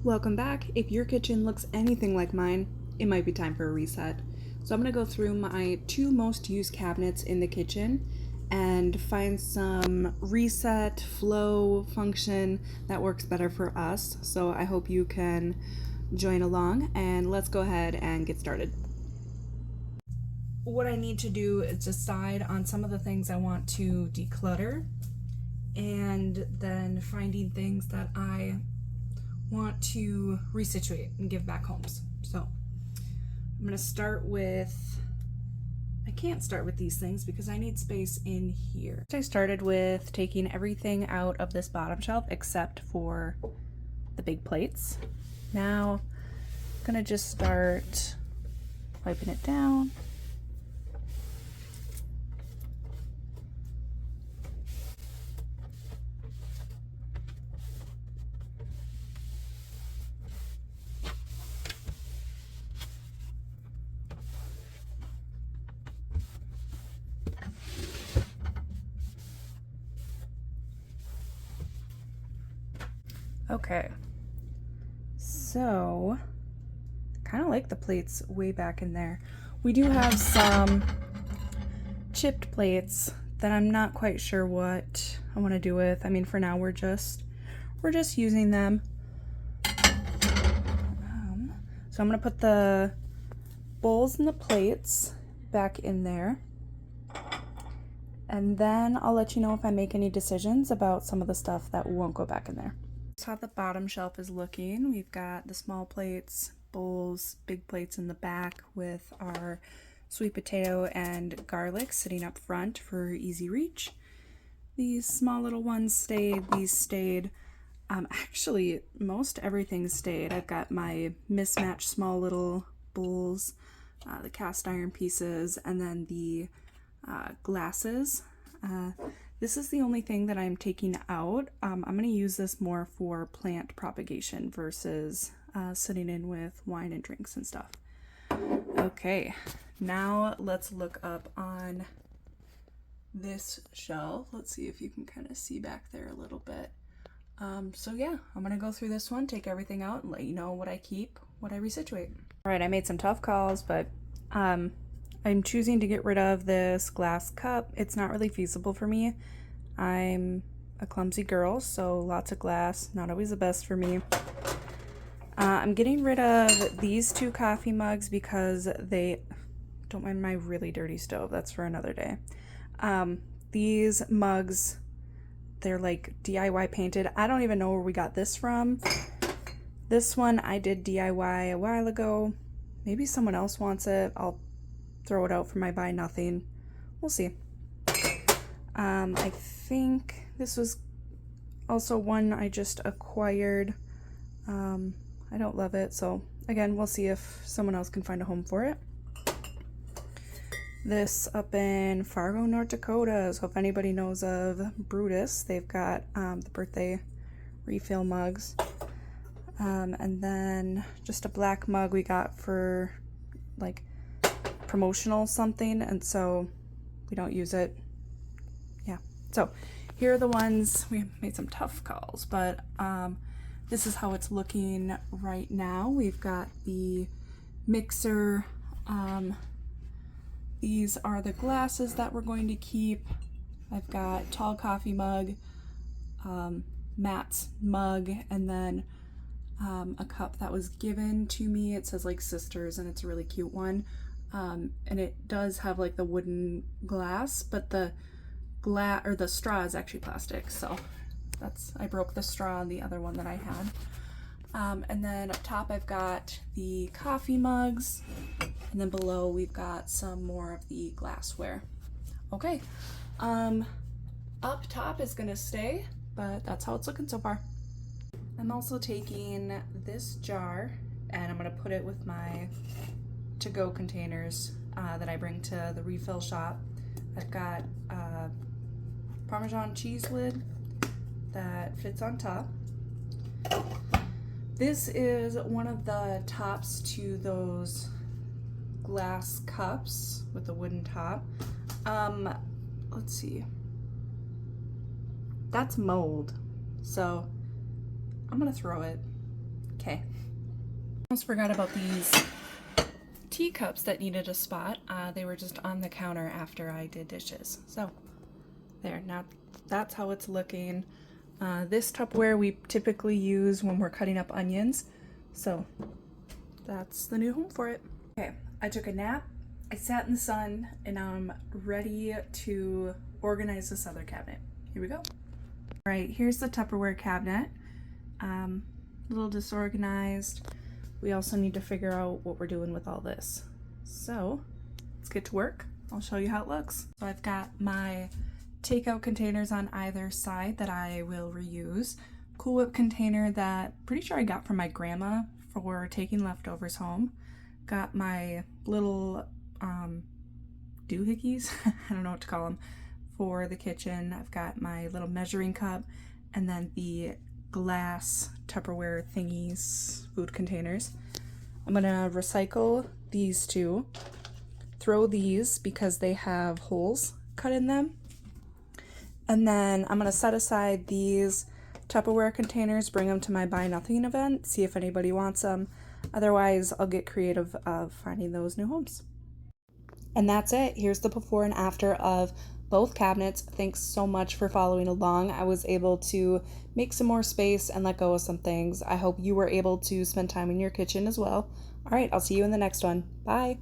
Welcome back. If your kitchen looks anything like mine, it might be time for a reset. So I'm going to go through my two most used cabinets in the kitchen and find some reset, flow, function that works better for us. So I hope you can join along, and let's go ahead and get started. What I need to do is decide on some of the things I want to declutter, and then finding things that I want to resituate and give back homes. So I'm going to start with, I can't start with these things because I need space in here. I started with taking everything out of this bottom shelf except for the big plates. Now I'm going to just start wiping it down. Okay, so kind of like the plates way back in there. We do have some chipped plates that I'm not quite sure what I want to do with. I mean, for now we're just using them. So I'm gonna put the bowls and the plates back in there, and then I'll let you know if I make any decisions about some of the stuff that won't go back in there. That's how the bottom shelf is looking. We've got the small plates, bowls, big plates in the back with our sweet potato and garlic sitting up front for easy reach. These small little ones stayed, these stayed. Actually, most everything stayed. I've got my mismatched small little bowls, the cast iron pieces, and then the glasses. This is the only thing that I'm taking out. I'm going to use this more for plant propagation versus sitting in with wine and drinks and stuff. Okay, now let's look up on this shelf. Let's see if you can kind of see back there a little bit. So yeah, I'm gonna go through this one, take everything out, and let you know what I keep, what I resituate. All right, I made some tough calls, but I'm choosing to get rid of this glass cup. It's not really feasible for me. I'm a clumsy girl, so lots of glass, not always the best for me. I'm getting rid of these two coffee mugs because they, don't mind my really dirty stove, that's for another day. These mugs, they're like DIY painted. I don't even know where we got this from. This one I did DIY a while ago. Maybe someone else wants it. I'll throw it out for my buy nothing. We'll see. I think this was also one I just acquired. I don't love it, so again, we'll see if someone else can find a home for it. This up in Fargo, North Dakota, so if anybody knows of Brutus, they've got the birthday refill mugs. And then just a black mug we got for like promotional something, and so we don't use it. Yeah, so here are the ones. We made some tough calls, but this is how it's looking right now. We've got the mixer. These are the glasses that we're going to keep. I've got tall coffee mug, Matt's mug, and then a cup that was given to me. It says like sisters, and it's a really cute one. And it does have like the wooden glass, but the straw is actually plastic. So I broke the straw on the other one that I had. And then up top I've got the coffee mugs, and then below we've got some more of the glassware. Okay, up top is gonna stay, but that's how it's looking so far. I'm also taking this jar and I'm gonna put it with my to-go containers that I bring to the refill shop. I've got a Parmesan cheese lid that fits on top. This is one of the tops to those glass cups with the wooden top. Let's see. That's mold, so I'm gonna throw it. Okay. Almost forgot about these teacups that needed a spot. They were just on the counter after I did dishes. So there, now that's how it's looking. This Tupperware we typically use when we're cutting up onions. So that's the new home for it. Okay, I took a nap, I sat in the sun, and now I'm ready to organize this other cabinet. Here we go. All right, here's the Tupperware cabinet. A little disorganized. We also need to figure out what we're doing with all this. So let's get to work. I'll show you how it looks. So I've got my takeout containers on either side that I will reuse. Cool Whip container that pretty sure I got from my grandma for taking leftovers home. Got my little doohickeys, I don't know what to call them, for the kitchen. I've got my little measuring cup and then the glass Tupperware thingies, food containers. I'm gonna recycle these two, throw these because they have holes cut in them, and then I'm gonna set aside these Tupperware containers, bring them to my Buy Nothing event, see if anybody wants them. Otherwise, I'll get creative of finding those new homes. And that's it. Here's the before and after of both cabinets. Thanks so much for following along. I was able to make some more space and let go of some things. I hope you were able to spend time in your kitchen as well. All right, I'll see you in the next one. Bye.